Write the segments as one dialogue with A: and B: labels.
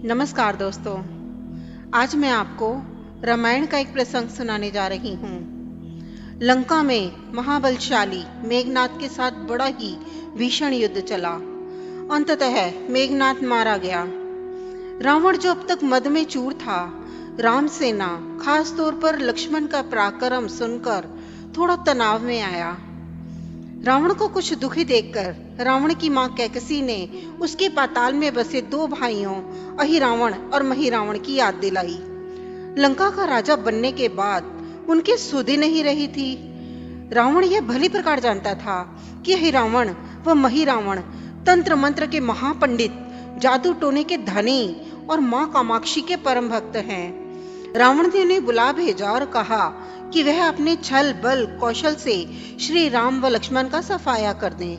A: नमस्कार दोस्तों, आज मैं आपको रामायण का एक प्रसंग सुनाने जा रही हूँ। लंका में महाबलशाली मेघनाद के साथ बड़ा ही भीषण युद्ध चला। अंततः मेघनाद मारा गया। रावण जो अब तक मद में चूर था, राम सेना खास तौर पर लक्ष्मण का पराक्रम सुनकर थोड़ा तनाव में आया। रावण को कुछ दुखी देखकर रावण की मां कैकसी ने उसके पाताल में बसे दो भाइयों अहिरावण और महिरावण की याद दिलाई। लंका का राजा बनने के बाद उनकी सुधि नहीं रही थी। रावण यह भली प्रकार जानता था कि अहिरावण व महिरावण तंत्र मंत्र के महापंडित, जादू टोने के धनी और मां कामाक्षी के परम भक्त हैं। रावण ने उन्हें बुला भेजा और कहा कि वह अपने छल बल कौशल से श्री राम व लक्ष्मण का सफाया कर दें।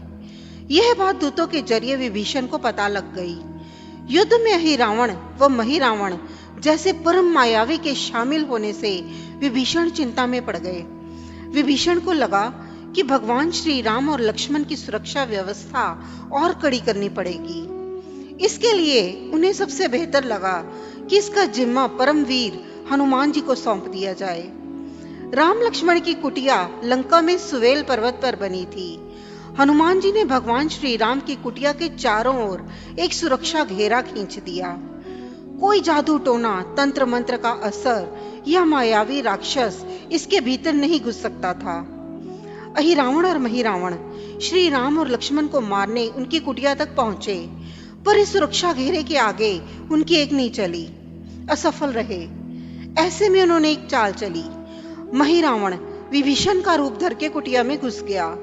A: यह बात दूतों के जरिए विभीषण को पता लग गई। युद्ध में अहिरावण व महिरावण जैसे परम मायावी के शामिल होने से विभीषण चिंता में पड़ गए। विभीषण को लगा कि भगवान श्री राम और लक्ष्मण की सुरक्षा व्यवस्था और कड़ी करनी पड़ेगी। इसके लिए उन्हें सबसे बेहतर लगा कि इसका जिम्मा परमवीर हनुमान जी को सौंप दिया जाए। राम लक्ष्मण की कुटिया लंका में सुवेल पर्वत पर बनी थी। हनुमान जी ने भगवान श्री राम की कुटिया के चारों ओर एक सुरक्षा घेरा खींच दिया। कोई जादू टोना, तंत्र मंत्र का असर या मायावी राक्षस इसके भीतर नहीं घुस सकता था। अहिरावण और महिरावण श्री राम और लक्ष्मण को मारने उनकी कुटिया तक पहुंचे, पर इस सुरक्षा घेरे के आगे उनकी एक नहीं चली, असफल रहे। ऐसे में उन्होंने एक चाल चली। महिरावण विभीषण का रूप धर के कुटिया में घुस गया।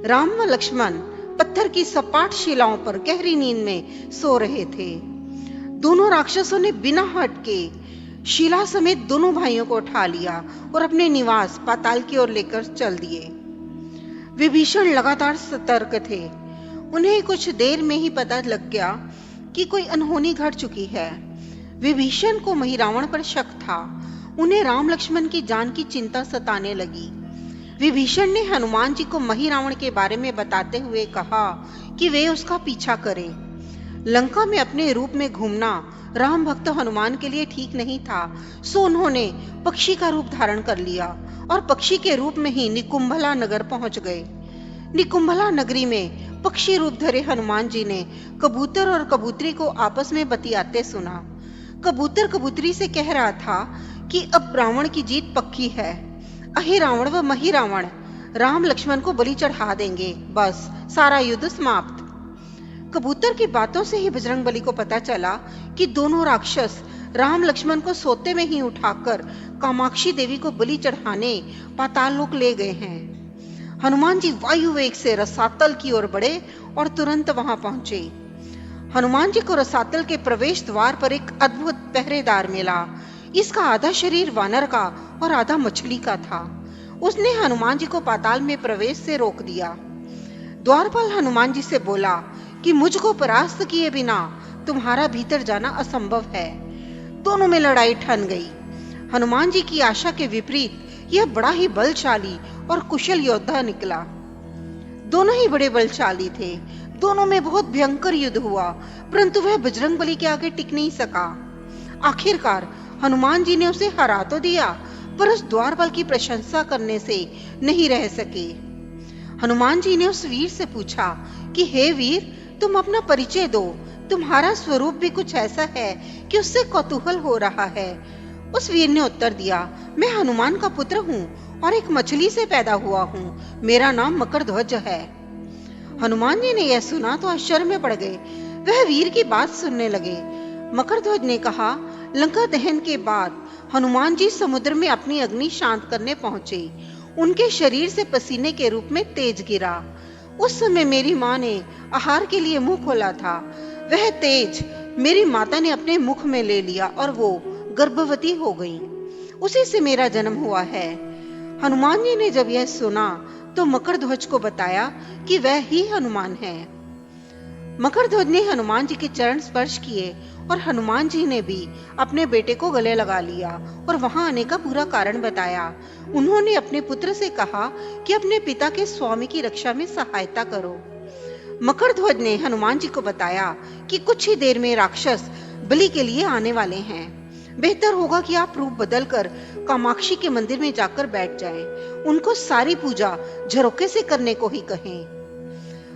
A: राम व लक्ष्मण पत्थर की सपाट शिलाओं पर गहरी नींद में सो रहे थे। दोनों राक्षसों ने बिना हट के शिला समेत दोनों भाइयों को उठा लिया और अपने निवास पाताल की ओर लेकर चल दिए। विभीषण लगातार सतर्क थे। उन्हें कुछ देर में ही पता लग गया कि कोई अनहोनी घट चुकी है। विभीषण को महिरावण पर शक था। उन्हें राम लक्ष्मण की जान की चिंता सताने लगी। विभीषण ने हनुमान जी को महिरावण के बारे में बताते हुए कहा कि वे उसका पीछा करें। लंका में अपने रूप में घूमना राम भक्त हनुमान के लिए ठीक नहीं था, सो उन्होंने पक्षी का रूप धारण कर लिया और पक्षी के रूप में ही निकुंभला नगर पहुंच गए। निकुंभला नगरी में पक्षी रूप धरे हनुमान जी ने कबूतर और कबूतरी को आपस में बतियाते सुना। कबूतर कबूतरी से कह रहा था कि अब रावण की जीत पक्की है। अहिरावण व महिरावण राम लक्ष्मण को बलि चढ़ा देंगे, बस सारा युद्ध समाप्त। कबूतर की बातों से ही बजरंगबली को पता चला कि दोनों राक्षस राम लक्ष्मण को सोते में ही उठाकर कामाक्षी देवी को बलि चढ़ाने पाताल लोक ले गए हैं। हनुमान जी वायु वेग से रसातल की ओर बढ़े और तुरंत वहां पहुंचे। हनुमान जी को रसातल के प्रवेश द्वार पर एक अद्भुत पहरेदार मिला। इसका आधा शरीर वानर का और आधा मछली का था। उसने हनुमान जी को पाताल में प्रवेश से रोक दिया। द्वारपाल हनुमान जी से बोला कि मुझको परास्त किए बिना तुम्हारा भीतर जाना असंभव है। दोनों में लड़ाई ठन गई। हनुमान जी की आशा के विपरीत यह बड़ा ही बलशाली और कुशल योद्धा निकला। दोनों ही बड़े बलशाली थे। दोनों में बहुत भयंकर युद्ध हुआ, परंतु वह बजरंगबली के आगे टिक नहीं सका। आखिरकार हनुमान जी ने उसे हरा तो दिया, पर उस द्वारपाल की प्रशंसा करने से नहीं रह सके। हनुमान जी ने उस वीर से पूछा कि हे वीर, तुम अपना परिचय दो। तुम्हारा स्वरूप भी कुछ ऐसा है कि उससे कौतूहल हो रहा है। उस वीर ने उत्तर दिया, मैं हनुमान का पुत्र हूँ और एक मछली से पैदा हुआ हूँ। मेरा नाम मकरध्वज है। हनुमान जी ने यह सुना तो आश्चर्य में पड़ गए। वह वीर की बात सुनने लगे। मकरध्वज ने कहा, लंका दहन के बाद हनुमान जी समुद्र में अपनी अग्नि शांत करने पहुंचे। उनके शरीर से पसीने के रूप में तेज गिरा। उस समय मेरी माँ ने आहार के लिए मुंह खोला था। वह तेज मेरी माता ने अपने मुख में ले लिया और वो गर्भवती हो गई। उसी से मेरा जन्म हुआ है। हनुमान जी ने जब यह सुना तो मकरध्वज को बताया कि वह ही हनुमान है। मकरध्वज ने हनुमान जी के चरण स्पर्श किए और हनुमान जी ने भी अपने बेटे को गले लगा लिया और वहां आने का पूरा कारण बताया। उन्होंने अपने पुत्र से कहा कि अपने पिता के स्वामी की रक्षा में सहायता करो। मकरध्वज ने हनुमान जी को बताया कि कुछ ही देर में राक्षस बलि के लिए आने वाले हैं। बेहतर होगा कि आप रूप बदलकर कामाक्षी के मंदिर में जाकर बैठ जाएं। उनको सारी पूजा झरोखे से करने को ही कहें।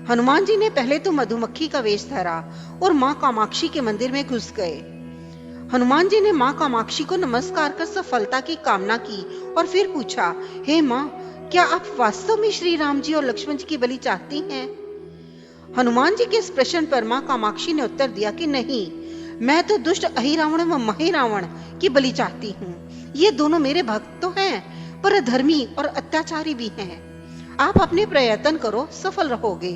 A: हनुमान जी ने पहले तो मधुमक्खी का वेश धरा और माँ कामाक्षी के मंदिर में घुस गए। हनुमान जी ने माँ कामाक्षी को नमस्कार कर सफलता की कामना की और फिर पूछा, हे माँ, क्या आप वास्तव में श्री राम जी और लक्ष्मण जी की बलि चाहती हैं? हनुमान जी के इस प्रश्न पर माँ कामाक्षी ने उत्तर दिया कि नहीं, मैं तो दुष्ट अहिरावण व महिरावण की बलि चाहती हूँ। ये दोनों मेरे भक्त तो हैं, पर अधर्मी और अत्याचारी भी हैं। आप अपने प्रयत्न करो, सफल रहोगे।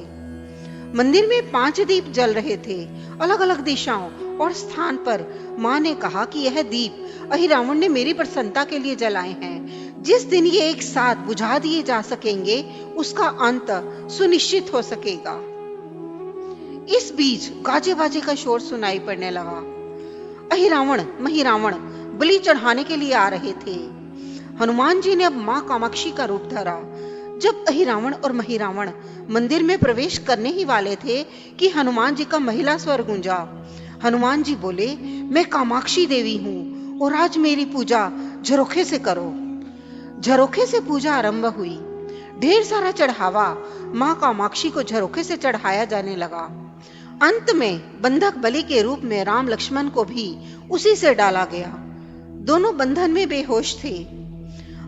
A: मंदिर में 5 दीप जल रहे थे। अलग अलग दिशाओं और स्थान पर माँ ने कहा कि यह दीप अहिरावण ने मेरी प्रसन्नता के लिए जलाए हैं। जिस दिन ये एक साथ बुझा दिए जा सकेंगे, उसका अंत सुनिश्चित हो सकेगा। इस बीच गाजे बाजे का शोर सुनाई पड़ने लगा। अहिरावण महिरावण बलि चढ़ाने के लिए आ रहे थे। हनुमान जी ने अब माँ कामाक्षी का रूप धरा। जब अहिरावण और महिरावण मंदिर में प्रवेश करने ही वाले थे कि हनुमान जी का महिला स्वर गूंजा। हनुमान जी बोले, मैं कामाक्षी देवी हूँ और आज मेरी पूजा झरोखे से करो। झरोखे से पूजा आरंभ हुई। ढेर सारा चढ़ावा माँ कामाक्षी को झरोखे से चढ़ाया जाने लगा। अंत में बंधक बलि के रूप में राम लक्ष्मण को भी उसी से डाला गया। दोनों बंधन में बेहोश थे।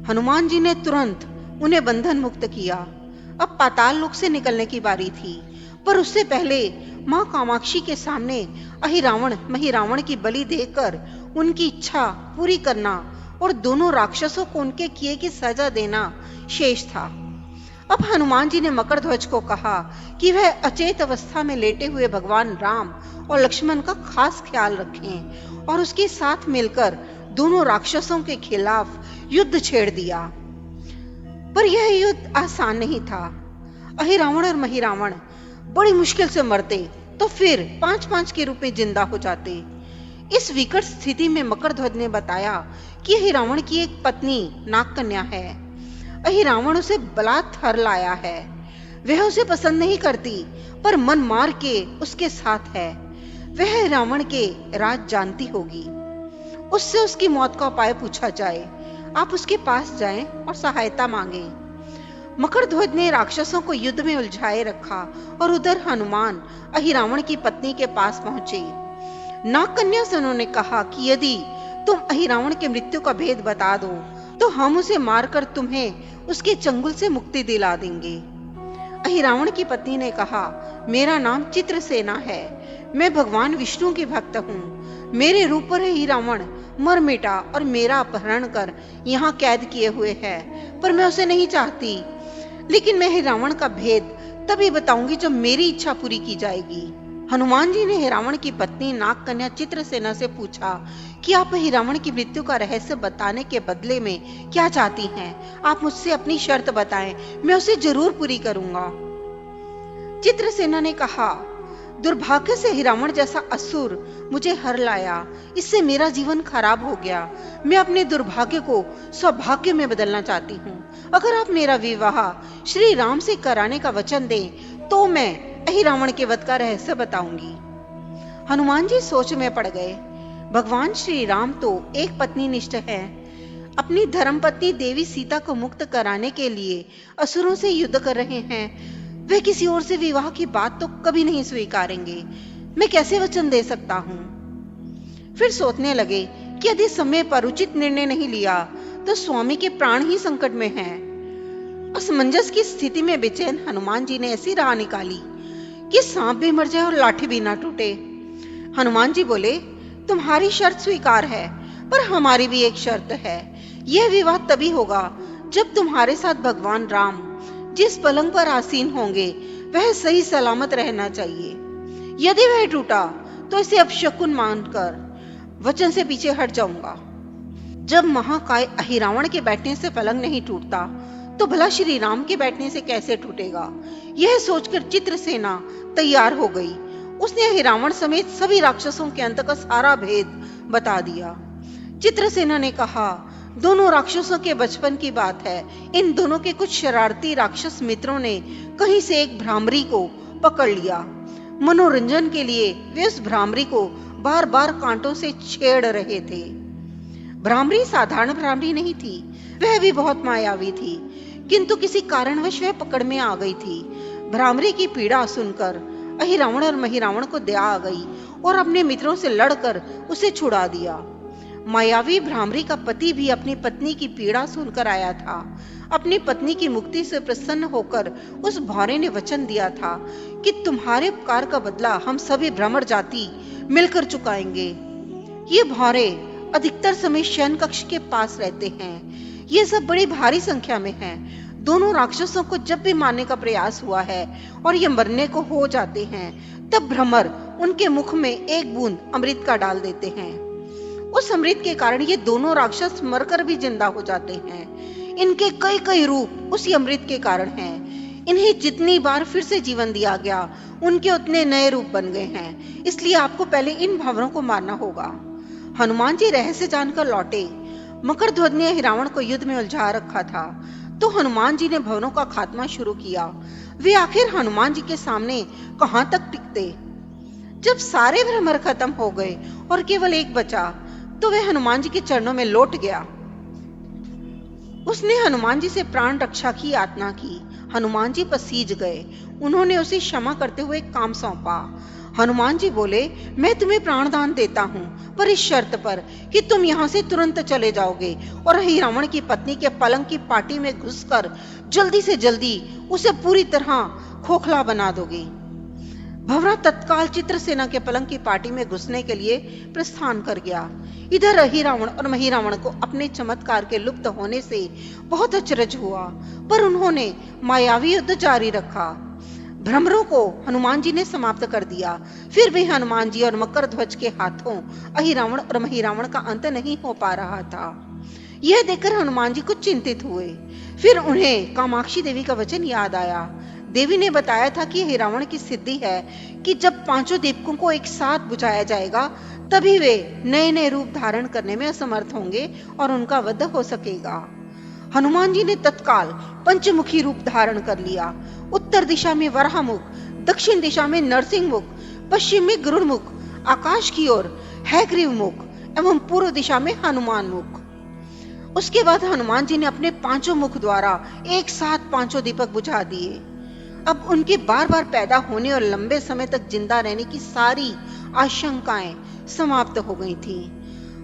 A: हनुमान जी ने तुरंत उन्हें बंधन मुक्त किया। अब पाताल लोक से निकलने की बारी थी, पर उससे पहले माँ कामाक्षी के सामने अहिरावण महिरावण की बलि देकर उनकी इच्छा पूरी करना और दोनों राक्षसों को उनके किए की सजा देना शेष था। अब हनुमान जी ने मकरध्वज को कहा कि वह अचेत अवस्था में लेटे हुए भगवान राम और लक्ष्मण का खास ख्याल रखें और उसके साथ मिलकर दोनों राक्षसों के खिलाफ युद्ध छेड़ दिया। पर यह युद्ध आसान नहीं था। अहिरावण और महिरावण बड़ी मुश्किल से मरते तो फिर 5-5 के रूप में जिंदा हो जाते। इस विकट स्थिति में मकरध्वज ने बताया कि अहिरावण की एक पत्नी नागकन्या है। अहिरावण उसे बलात् हर लाया है। वह उसे पसंद नहीं करती, पर मन मार के उसके साथ है। वह रावण के राज जानती होगी। उससे उसकी मौत का उपाय पूछा जाए। आप उसके पास जाएं और सहायता मांगें। मकरध्वज ने राक्षसों को युद्ध में उलझाए रखा और उधर हनुमान अहिरावण की पत्नी के पास पहुंचे। नागकन्या से उन्होंने कहा कि यदि तुम अहिरावण के मृत्यु का भेद बता दो तो हम उसे मारकर तुम्हें उसके चंगुल से मुक्ति दिला देंगे। अहिरावण की पत्नी ने कहा, मेरा नाम चित्रसेना है। मैं भगवान विष्णु की भक्त हूँ। मेरे रूप पर अहिरावण मर मिटा और मेरा अपहरण कर यहाँ कैद किए हुए है, पर मैं उसे नहीं चाहती। लेकिन मैं अहिरावण का भेद तभी बताऊंगी जब मेरी इच्छा पूरी की जाएगी। हनुमान जी ने अहिरावण की पत्नी नागकन्या चित्रसेना से पूछा कि आप अहिरावण की मृत्यु का रहस्य बताने के बदले में क्या चाहती हैं? आप मुझसे अपनी शर्त बताएं, मैं उसे जरूर पूरी करूंगा। चित्रसेना ने कहा, दुर्भाग्य से अहिरावण जैसा असुर मुझे हर लाया। इससे मेरा जीवन खराब हो गया। मैं अपने दुर्भाग्य को सौभाग्य में बदलना चाहती हूँ। अगर आप मेरा विवाह श्री राम से कराने का वचन दें तो मैं अहिरावण के वध का रहस्य बताऊंगी। हनुमान जी सोच में पड़ गए। भगवान श्री राम तो एक पत्नी निष्ठ है। अपनी धर्मपत्नी देवी सीता को मुक्त कराने के लिए असुरों से युद्ध कर रहे हैं। वे किसी और से विवाह की बात तो कभी नहीं स्वीकारेंगे। मैं कैसे वचन दे सकता हूँ? फिर सोचने लगे कि यदि समय पर उचित निर्णय नहीं लिया तो स्वामी के प्राण ही संकट में हैं। असमंजस की स्थिति में बेचैन हनुमान जी ने ऐसी राह निकाली कि सांप भी मर जाए और लाठी भी ना टूटे। हनुमान जी बोले, तुम्हारी शर्त स्वीकार है, पर हमारी भी एक शर्त है। यह विवाह तभी होगा जब तुम्हारे साथ भगवान राम जिस पलंग पर आसीन होंगे वह सही सलामत रहना चाहिए। यदि वह टूटा तो इसे अपशकुन मानकर वचन से पीछे हट जाऊंगा। जब महाकाय अहिरावण के बैठने से पलंग नहीं टूटता तो भला श्री राम के बैठने से कैसे टूटेगा? यह सोचकर चित्रसेना तैयार हो गई। उसने अहिरावण समेत सभी राक्षसों के अंत का सारा भेद बता दिया। चित्रसेना ने कहा, दोनों राक्षसों के बचपन की बात है। इन दोनों के कुछ शरारती राक्षस मित्रों ने कहीं से एक भ्रामरी को पकड़ लिया। मनोरंजन के लिए वे उस भ्रामरी को बार बार कांटों से छेड़ रहे थे। भ्रामरी साधारण भ्रामरी नहीं थी, वह भी बहुत मायावी थी, किंतु किसी कारणवश वह पकड़ में आ गई थी। भ्रामरी की पीड़ा सुनकर अहिरावण और महिरावण को दया आ गई और अपने मित्रों से लड़कर उसे छुड़ा दिया। मायावी भ्रामरी का पति भी अपनी पत्नी की पीड़ा सुनकर आया था। अपनी पत्नी की मुक्ति से प्रसन्न होकर उस भौरे ने वचन दिया था कि तुम्हारे उपकार का बदला हम सभी भ्रमर जाति मिलकर चुकाएंगे। ये भौरे अधिकतर समय शयन कक्ष के पास रहते हैं। ये सब बड़ी भारी संख्या में हैं। दोनों राक्षसों को जब भी मारने का प्रयास हुआ है और ये मरने को हो जाते हैं, तब भ्रमर उनके मुख में एक बूंद अमृत का डाल देते हैं। उस अमृत के कारण ये दोनों राक्षस मरकर भी जिंदा हो जाते हैं। इनके कई कई रूप उसी अमृत के कारण हैं। इन्हें जितनी बार फिर से जीवन दिया गया, उनके उतने नए रूप बन गए हैं। इसलिए आपको पहले इन भंवरों को मारना होगा। हनुमान जी रहस्य जानकर लौटे। मकरध्वज ने हिरावण को युद्ध में उलझा रखा था, तो हनुमान जी ने भंवरों का खात्मा शुरू किया। वे आखिर हनुमान जी के सामने कहां तक टिकते? जब सारे भ्रमर खत्म हो गए और केवल एक बचा, तो वह हनुमान जी के चरणों में लौट गया। उसने हनुमान जी से प्राण रक्षा की यातना की। हनुमान जी पसीज गए। उन्होंने उसे क्षमा करते हुए एक काम सौंपा। हनुमान जी बोले, मैं तुम्हें प्राणदान देता हूँ, पर इस शर्त पर कि तुम यहाँ से तुरंत चले जाओगे और अहिरावण की पत्नी के पलंग की पाटी में घुसकर जल्दी से जल्दी उसे पूरी तरह खोखला बना दोगे। भंवरा तत्काल चित्रसेना के पलंग की पाटी में घुसने के लिए प्रस्थान कर गया। इधर अहिरावण और महिरावण को अपने चमत्कार के लुप्त होने से बहुत अचरज हुआ, पर उन्होंने मायावी युद्ध जारी रखा। भ्रमरों को हनुमान जी ने समाप्त कर दिया। फिर भी हनुमान जी और मकरध्वज के हाथों अहिरावण और महिरावण का अंत नहीं हो पा रहा था। यह देखकर हनुमान जी कुछ चिंतित हुए। फिर उन्हें कामाक्षी देवी का वचन याद आया। देवी ने बताया था कि अहिरावण की सिद्धि है कि जब पांचों दीपकों को एक साथ बुझाया जाएगा, तभी वे नए नए रूप धारण करने में असमर्थ होंगे और उनका वध हो सकेगा। हनुमान जी ने तत्काल पंचमुखी रूप धारण कर लिया। उत्तर दिशा में वराह मुख, दक्षिण दिशा में नरसिंह मुख, पश्चिम में गरुड़ मुख, आकाश की ओर हैग्रीव मुख एवं पूर्व दिशा में हनुमान मुख। उसके बाद हनुमान जी ने अपने पांचों मुख द्वारा एक साथ पांचों दीपक बुझा दिए। अब उनके बार बार पैदा होने और लंबे समय तक जिंदा रहने की सारी आशंकाएं समाप्त हो गई थी।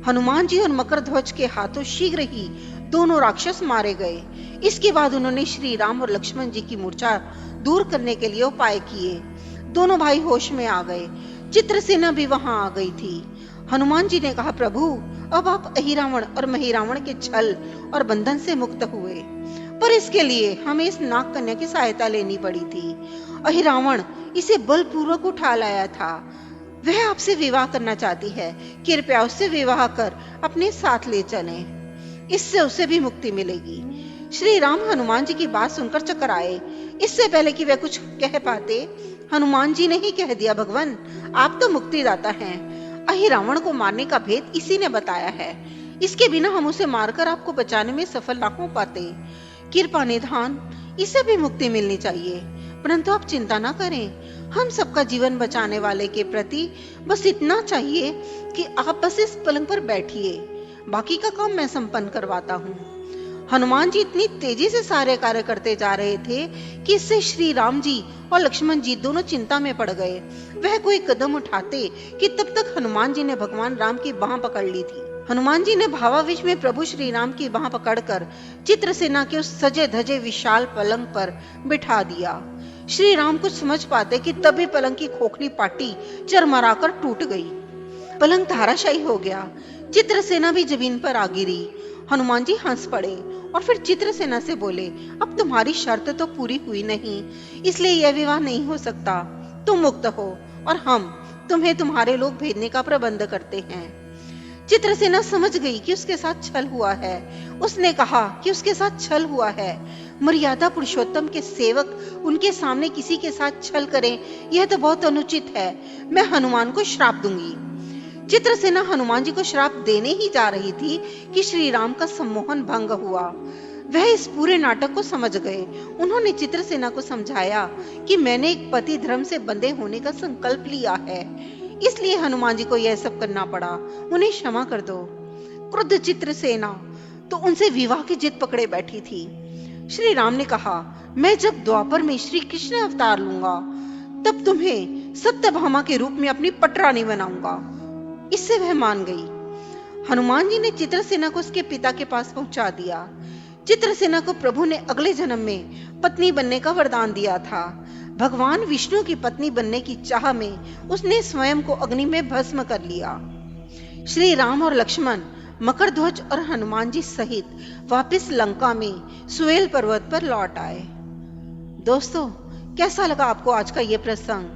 A: हनुमान जी और मकरध्वज के हाथों शीघ्र ही दोनों राक्षस मारे गए। इसके बाद उन्होंने श्री राम और लक्ष्मण जी की मूर्छा दूर करने के लिए उपाय किए। दोनों भाई होश में आ गए। चित्रसेना भी वहां आ गई थी। हनुमान जी ने कहा, प्रभु, अब आप अहिरावण और महिरावण के छल और बंधन से मुक्त हुए, पर इसके लिए हमें इस नाग कन्या की सहायता लेनी पड़ी थी। अहिरावण इसे बलपूर्वक उठा लाया था। वह आपसे विवाह करना चाहती है। कृपया उससे विवाह कर अपने साथ ले चलें। इससे उसे भी मुक्ति मिलेगी। श्री राम हनुमान जी की बात सुनकर चक्कर आए। इससे पहले कि वे कुछ कह पाते, हनुमान जी ने ही कह दिया, भगवान, आप तो मुक्तिदाता हैं। अहिरावण को मारने का भेद इसी ने बताया है। इसके बिना हम उसे मारकर आपको बचाने में सफल ना हो पाते। कृपा निधान, इसे भी मुक्ति मिलनी चाहिए। परंतु आप चिंता ना करें। हम सबका जीवन बचाने वाले के प्रति बस इतना चाहिए कि आप बस इस पलंग पर बैठिए। बाकी का काम मैं संपन्न करवाता हूँ। हनुमान जी इतनी तेजी से सारे कार्य करते जा रहे थे कि इससे श्री राम जी और लक्ष्मण जी दोनों चिंता में पड़ गए। वह कोई कदम उठाते कि तब तक हनुमान जी ने भगवान राम की बाह पकड़ ली थी। हनुमान जी ने भावावेश में प्रभु श्री राम की बाह पकड़कर चित्रसेना के उस सजे धजे विशाल पलंग पर बिठा दिया। श्री राम कुछ समझ पाते कि तभी पलंग की खोखली पाटी चरमराकर टूट गई। पलंग धाराशायी हो गया। चित्रसेना भी जमीन पर आ गिरी। हनुमान जी हंस पड़े और फिर चित्रसेना से बोले, अब तुम्हारी शर्त तो पूरी हुई नहीं, इसलिए यह विवाह नहीं हो सकता। तुम मुक्त हो और हम तुम्हें तुम्हारे लोग भेजने का प्रबंध करते हैं। चित्रसेना समझ गई कि उसके साथ छल हुआ है। उसने कहा कि उसके साथ छल हुआ है। मर्यादा पुरुषोत्तम के सेवक उनके सामने किसी के साथ छल करें, यह तो बहुत अनुचित है। मैं हनुमान को श्राप दूंगी। चित्रसेना हनुमान जी को श्राप देने ही जा रही थी कि श्री राम का सम्मोहन भंग हुआ। वह इस पूरे नाटक को समझ गए। उन्होंने चित्रसेना को समझाया कि मैंने एक पति धर्म से बंधे होने का संकल्प लिया है, इसलिए हनुमान जी को यह सब करना पड़ा। उन्हें क्षमा कर दो। क्रुद्ध चित्रसेना तो उनसे विवाह की जिद पकड़े बैठी थी। श्री राम ने कहा, मैं जब द्वापर में श्री कृष्ण अवतार लूंगा तब तुम्हें सत्यभामा के रूप में अपनी पटरानी बनाऊंगा। इससे वह मान गई। हनुमान जी ने चित्रसेना को उसके पिता के पास पहुंचा दिया। चित्रसेना को प्रभु ने अगले जन्म में पत्नी बनने का वरदान दिया था। भगवान विष्णु की पत्नी बनने की चाह में उसने स्वयं को अग्नि में भस्म कर लिया। श्री राम और लक्ष्मण मकरध्वज और हनुमान जी सहित वापस लंका में सुएल पर्वत पर लौट आए। दोस्तों, कैसा लगा आपको आज का ये प्रसंग?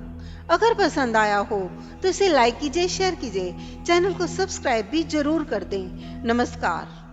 A: अगर पसंद आया हो तो इसे लाइक कीजिए, शेयर कीजिए, चैनल को सब्सक्राइब भी जरूर कर दें। नमस्कार।